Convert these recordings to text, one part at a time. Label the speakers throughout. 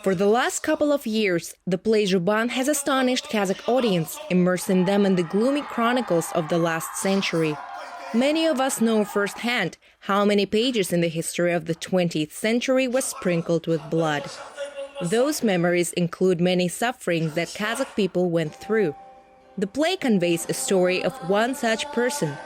Speaker 1: For the last couple of years, the play Zhuban has astonished Kazakh audience, immersing them in the gloomy chronicles of the last century. Many of us know firsthand how many pages in the history of the 20th century were sprinkled with blood. Those memories include many sufferings that Kazakh people went through. The play conveys a story of one such person,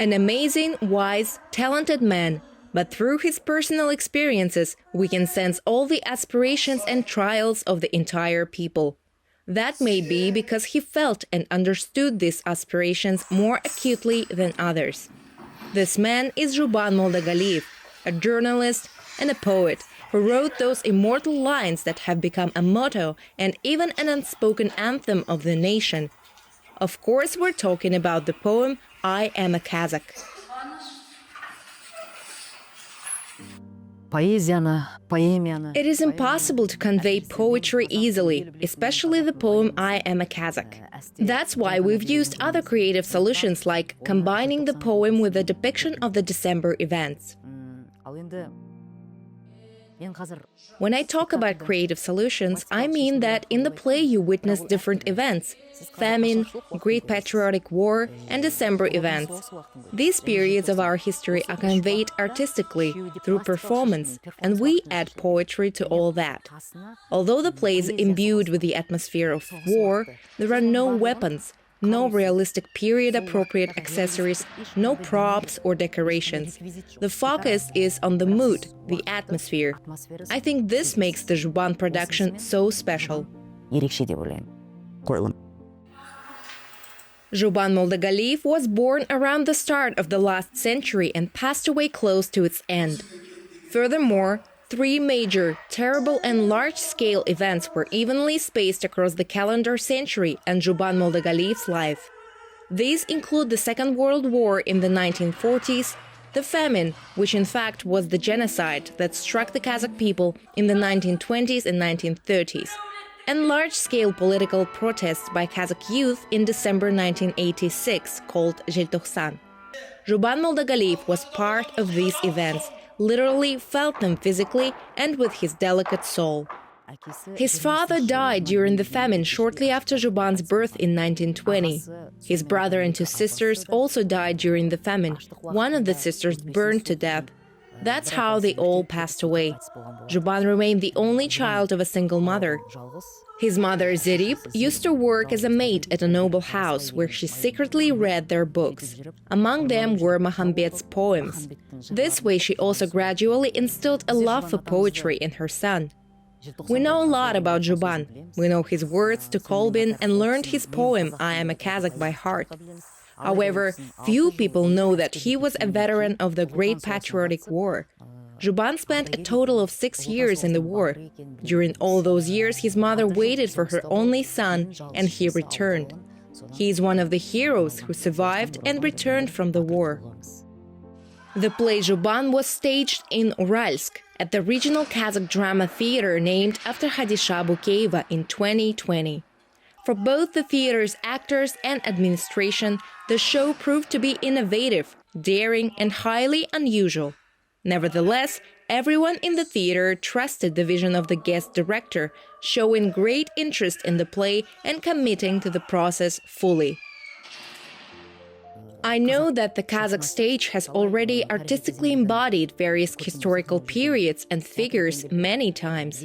Speaker 1: an amazing, wise, talented man, but through his personal experiences, we can sense all the aspirations and trials of the entire people. That may be because he felt and understood these aspirations more acutely than others. This man is Zhuban Moldagaliyev, a journalist and a poet who wrote those immortal lines that have become a motto and even an unspoken anthem of the nation. Of course, we're talking about the poem I Am a Kazakh. It is impossible to convey poetry easily, especially the poem I Am a Kazakh. That's why we've used other creative solutions like combining the poem with a depiction of the December events. When I talk about creative solutions, I mean that in the play you witness different events: famine, Great Patriotic War, and December events. These periods of our history are conveyed artistically through performance, and we add poetry to all that. Although the play is imbued with the atmosphere of war, there are no weapons, no realistic period-appropriate accessories, no props or decorations. The focus is on the mood, the atmosphere. I think this makes the Zhuban production so special. Zhuban Moldagaliyev was born around the start of the last century and passed away close to its end. Furthermore, 3 major, terrible and large-scale events were evenly spaced across the calendar century and Zhuban Moldagaliyev's life. These include the Second World War in the 1940s, the famine, which in fact was the genocide that struck the Kazakh people in the 1920s and 1930s, and large-scale political protests by Kazakh youth in December 1986 called Zhuban. Zhuban Moldagaliyev was part of these events, literally felt them physically and with his delicate soul. His father died during the famine shortly after Zhuban's birth in 1920. His brother and 2 sisters also died during the famine. One of the sisters burned to death. That's how they all passed away. Zhuban remained the only child of a single mother. His mother, Zerib, used to work as a maid at a noble house where she secretly read their books. Among them were Mahambet's poems. This way she also gradually instilled a love for poetry in her son. We know a lot about Zhuban. We know his words to Kolbin and learned his poem I Am a Kazakh by heart. However, few people know that he was a veteran of the Great Patriotic War. Zhuban spent a total of 6 years in the war. During all those years, his mother waited for her only son, and he returned. He is one of the heroes who survived and returned from the war. The play Zhuban was staged in Uralsk at the regional Kazakh drama theater named after Hadisha Bukeyeva in 2020. For both the theater's actors and administration, the show proved to be innovative, daring, and highly unusual. Nevertheless, everyone in the theater trusted the vision of the guest director, showing great interest in the play and committing to the process fully. I know that the Kazakh stage has already artistically embodied various historical periods and figures many times.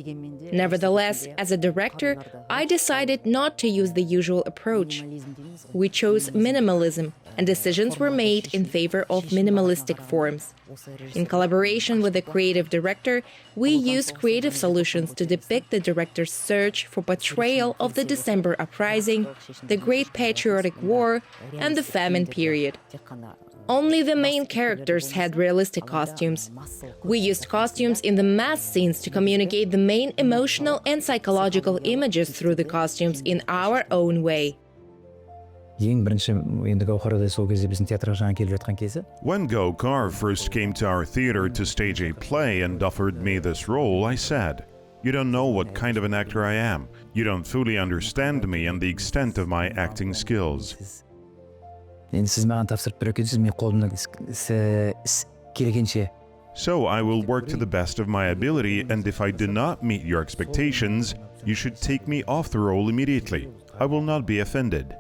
Speaker 1: Nevertheless, as a director, I decided not to use the usual approach. We chose minimalism, and decisions were made in favor of minimalistic forms. In collaboration with the creative director, we used creative solutions to depict the director's search for portrayal of the December uprising, the Great Patriotic War, and the famine period. Only the main characters had realistic costumes. We used costumes in the mass scenes to communicate the main emotional and psychological images through the costumes in our own way.
Speaker 2: When
Speaker 3: Gokar first came to our theater to stage a play and offered me this role, I said, "You don't know what kind of an actor I am. You don't fully understand me and the extent of my acting skills."
Speaker 2: Сіз маған тапсырып беріп кетсіз, мен қолымнан келгенше
Speaker 3: So I will work to the best of my ability, and if I do not meet your expectations, you should take me off the role immediately. I will not be offended.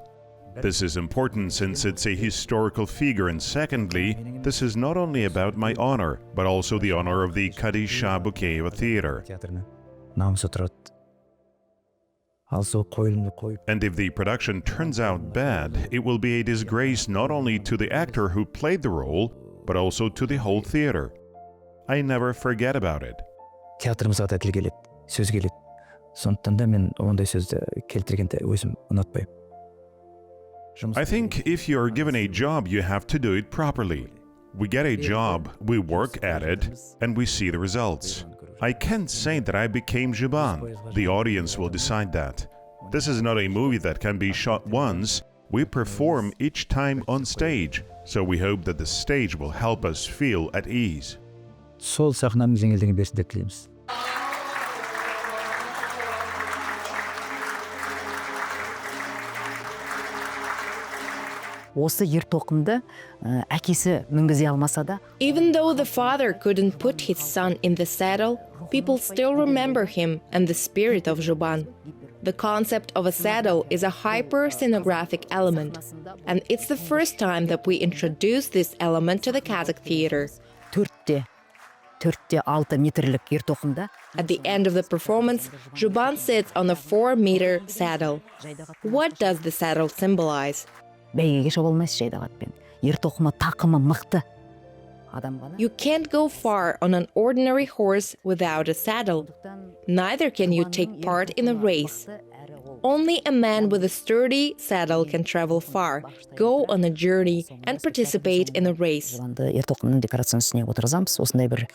Speaker 3: This is important since it's a historical figure, and secondly, this is not only about my honor, but also the honor of the Kazakh Bukayeva Theater. And if the production turns out bad, it will be a disgrace not only to the actor who played the role, but also to the whole theater. I never forget about it.
Speaker 2: Театрымызға да тіл келеді, сөз келеді. Сондықтан да мен ондай сөзді келтіргенде өзім ұнатпаймын.
Speaker 3: I think if you're given a job, you have to do it properly. We get a job, we work at it, and we see the results. I can't say that I became Zhuban. The audience will decide that. This is not a movie that can be shot once. We perform each time on stage, so we hope that the stage will help us feel at ease.
Speaker 2: Сол сахнаның жеңілдігін берсін деп тілейміз.
Speaker 4: Осы ертоқымды әкесі мінгізе алмаса да,
Speaker 1: Even though the father couldn't put his son in the saddle, people still remember him and the spirit of Zhuban. The concept of a saddle is a hyper-scenographic element, and it's the first time that we introduce this element to the Kazakh theater.
Speaker 4: төртте 6 метрлік ертоқымда
Speaker 1: At the end of the performance, Zhuban sits on a 4-meter saddle. What does the saddle symbolize?
Speaker 4: бәйгеге шыға алмайсыз жайдақ атпен. Ертоқымы тақымы мықты адам ғана.
Speaker 1: You can't go far on an ordinary horse without a saddle. Neither can you take part in a race. Only a man with a sturdy saddle can travel far, go on a journey, and participate in a race.
Speaker 4: Жұбанды ертоқымның декорациясын үстіне отырғызамыз. Осындай бір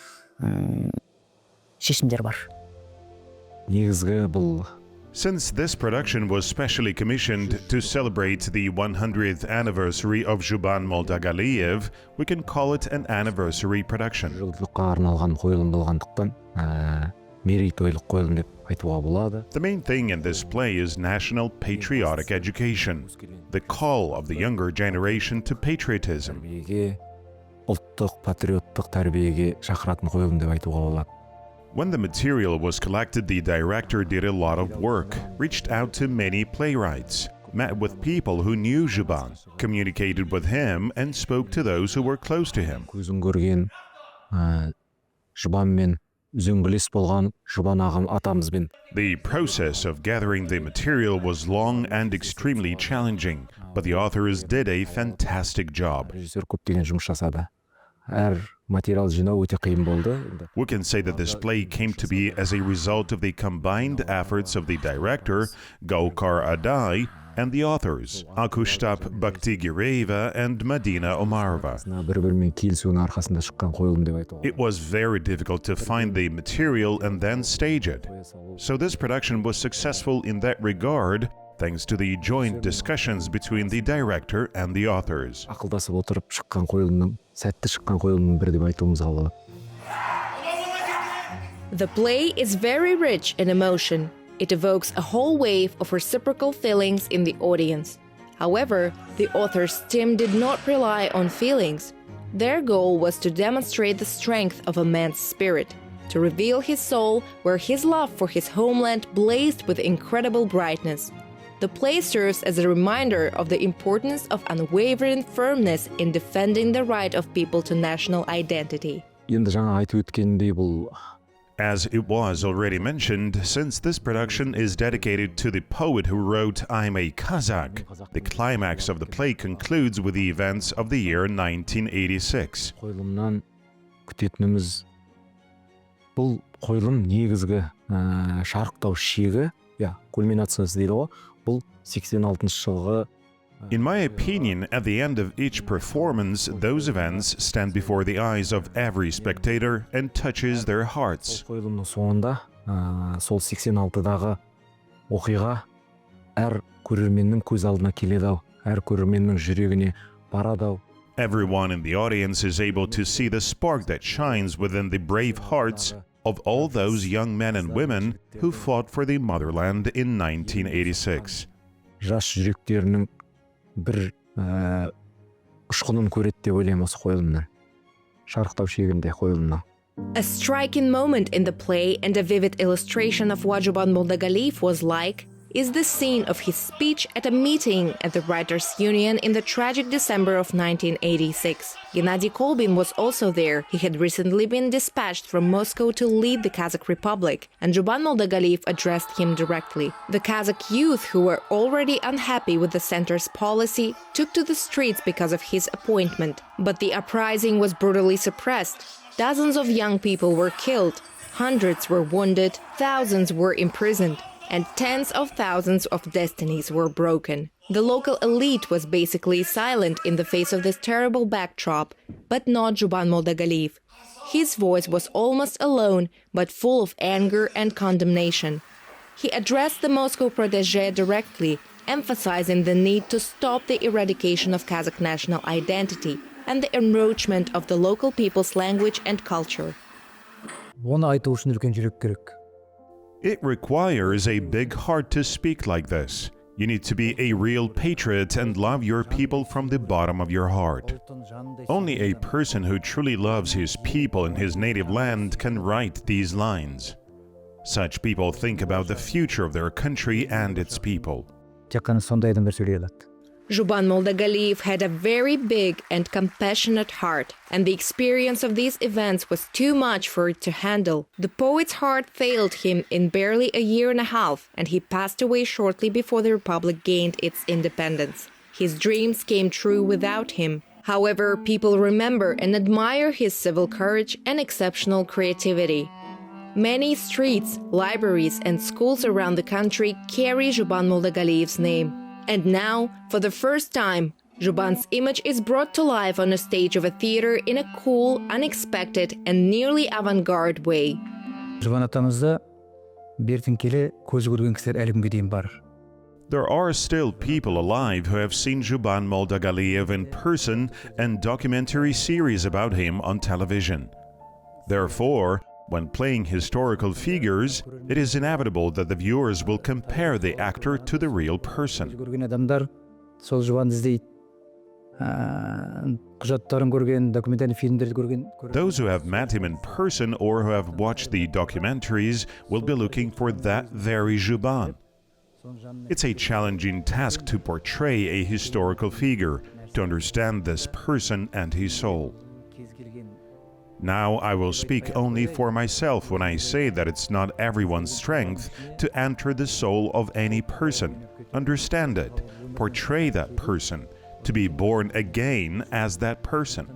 Speaker 4: шешімдер бар.
Speaker 2: Негізгі бұл
Speaker 3: Since this production was specially commissioned to celebrate the 100th anniversary of Zhuban Moldagaliyev, we can call it an anniversary production.
Speaker 2: жылдыққа арналған қойылым болғандықтан, мерейтойлық қойылым деп айтуға болады.
Speaker 3: The main thing in this play is national patriotic education, the call of the younger generation to patriotism.
Speaker 2: Тәрбиеге, ұлттық патриоттық тәрбиеге шақыратын қойылым деп айтуға болады.
Speaker 3: When the material was collected, the director did a lot of work, reached out to many playwrights, met with people who knew Zhuban, communicated with him, and spoke to those who were close to him.
Speaker 2: Көзін көрген Жұбанмен үзеңгілес болған Жұбан ағам атамызбен.
Speaker 3: The process of gathering the material was long and extremely challenging, but the authors did a fantastic job.
Speaker 2: Режиссер көптеген жұмыс жасады. Әр материал жинау өте қиын болды.
Speaker 3: We can say that this play came to be as a result of the combined efforts of the director, Gaukar Adai, and the authors, Akushtap Baktigireva and Madina Omarova.
Speaker 2: Бір-бірімен келісуінің арқасында шыққан қойылым деп айтуға.
Speaker 3: It was very difficult to find the material and then stage it. So this production was successful in that regard, thanks to the joint discussions between the director and the authors.
Speaker 2: Ақылдасып отырып шыққан қойылымның, сәтті шыққан қойылымның бірі деп айтуымызға болады.
Speaker 1: The play is very rich in emotion. It evokes a whole wave of reciprocal feelings in the audience. However, the author's team did not rely on feelings. Their goal was to demonstrate the strength of a man's spirit, to reveal his soul where his love for his homeland blazed with incredible brightness. The play serves as a reminder of the importance of unwavering firmness in defending the right of people to national identity.
Speaker 2: Енді жаңа айтып өткендей бұл
Speaker 3: As it was already mentioned, since this production is dedicated to the poet who wrote I'm a Kazakh, the climax of the play concludes with the events of the year 1986.
Speaker 2: қойылымнан күтетініміз бұл қойылым негізгі шарықтау шегі, кульминациясы дейді ғой, бұл 86 жылғы.
Speaker 3: In my opinion, at the end of each performance, those events stand before the eyes of every spectator and touches their hearts.
Speaker 2: Қойылымның соңында сол 86-дағы оқиға әр көрерменнің көз алдына келеді-ау, әр көрерменнің жүрегіне барады-ау.
Speaker 3: Everyone in the audience is able to see the spark that shines within the brave hearts of all those young men and women who fought for the motherland in 1986.
Speaker 2: Жас жүректерінің бір ұшқынын көреді деп ойлаймын осы қойылымнан.
Speaker 5: шарықтау шегінде қойылымның.
Speaker 1: A striking moment in the play and a vivid illustration of what Zhuban Moldagaliyev was like is the scene of his speech at a meeting at the Writers' Union in the tragic December of 1986. Gennady Kolbin was also there. He had recently been dispatched from Moscow to lead the Kazakh Republic, and Zhuban Moldagaliyev addressed him directly. The Kazakh youth, who were already unhappy with the center's policy, took to the streets because of his appointment. But the uprising was brutally suppressed. Dozens of young people were killed, hundreds were wounded, thousands were imprisoned, and tens of thousands of destinies were broken. The local elite was basically silent in the face of this terrible backdrop, but not Zhuban Moldagaliyev. His voice was almost alone, but full of anger and condemnation. He addressed the Moscow protégé directly, emphasizing the need to stop the eradication of Kazakh national identity and the enroachment of the local people's language and culture.
Speaker 2: Оны айту үшін үлкен жүрек керек.
Speaker 3: It requires a big heart to speak like this. You need to be a real patriot and love your people from the bottom of your heart. Only a person who truly loves his people in his native land can write these lines. Such people think about the future of their country and its people.
Speaker 2: Тек қана сондай адамдар сөйлей алады.
Speaker 1: Zhuban Moldagaliyev had a very big and compassionate heart, and the experience of these events was too much for it to handle. The poet's heart failed him in barely a year and a half, and he passed away shortly before the Republic gained its independence. His dreams came true without him. However, people remember and admire his civil courage and exceptional creativity. Many streets, libraries, and schools around the country carry Zhuban Moldagaliyev's name. And now, for the first time, Zhuban's image is brought to life on a stage of a theater in a cool, unexpected, and nearly avant-garde way.
Speaker 2: Zhuban атамызды бертін келе көзі көрген кісілер әлі күнге дейін бар.
Speaker 3: There are still people alive who have seen Zhuban Moldagaliyev in person and documentary series about him on television. Therefore, when playing historical figures, it is inevitable that the viewers will compare the actor to the real person.
Speaker 2: Көрген адамдар сол Zhubanды іздейді. Құжаттарын көрген, документальный фильмдерді көрген.
Speaker 3: Those who have met him in person or who have watched the documentaries will be looking for that very Zhuban. It's a challenging task to portray a historical figure, to understand this person and his soul. Now I will speak only for myself when I say that it's not everyone's strength to enter the soul of any person, understand it, portray that person, to be born again as that person.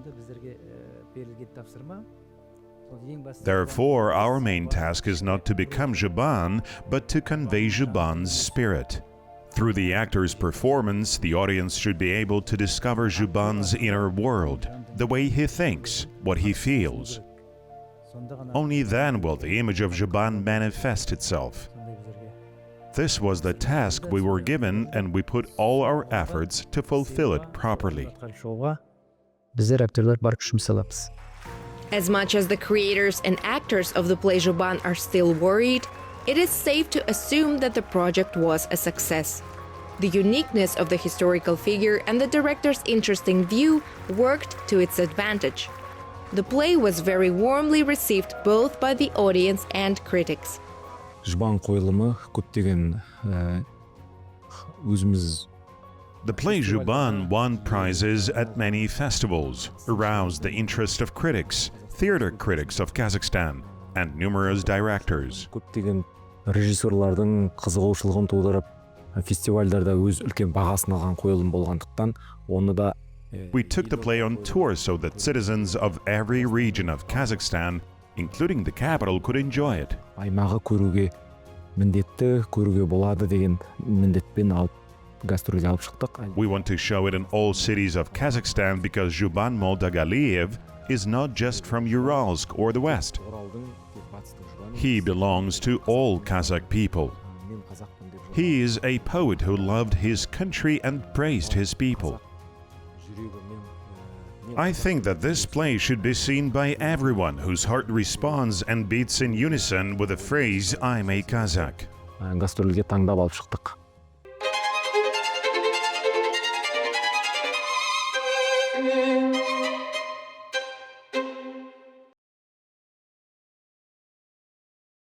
Speaker 3: Therefore, our main task is not to become Zhuban, but to convey Zhuban's spirit. Through the actor's performance, the audience should be able to discover Zhuban's inner world, the way he thinks, what he feels. Only then will the image of Zhuban manifest itself. This was the task we were given, and we put all our efforts to fulfill it properly.
Speaker 2: Біздер актерлар бар күшіміз саламыз.
Speaker 1: As much as the creators and actors of the play Zhuban are still worried, it is safe to assume that the project was a success. The uniqueness of the historical figure and the director's interesting view worked to its advantage. The play was very warmly received both by the audience and critics.
Speaker 5: Zhuban қойылымы көптеген өзіміз
Speaker 3: The play Zhuban won prizes at many festivals, aroused the interest of critics, theater critics of Kazakhstan, and numerous directors.
Speaker 5: көптеген режиссерлардың қызығушылығын тудырып, фестивальдарда өз үлкен бағасын алған қойылым болғандықтан, оны да
Speaker 3: We took the play on tour so that citizens of every region of Kazakhstan, including the capital, could enjoy it.
Speaker 5: аймағы көруге міндетті, көруге болады деген міндетпен алып гастрольге алып шықтық.
Speaker 3: We want to show it in all cities of Kazakhstan because Zhuban Moldagaliyev is not just from Uralsk or the West. He belongs to all Kazakh people. He is a poet who loved his country and praised his people. I think that this play should be seen by everyone whose heart responds and beats in unison with the phrase, "I'm a Kazakh."
Speaker 5: Гастрольге таңдап алып шықтық.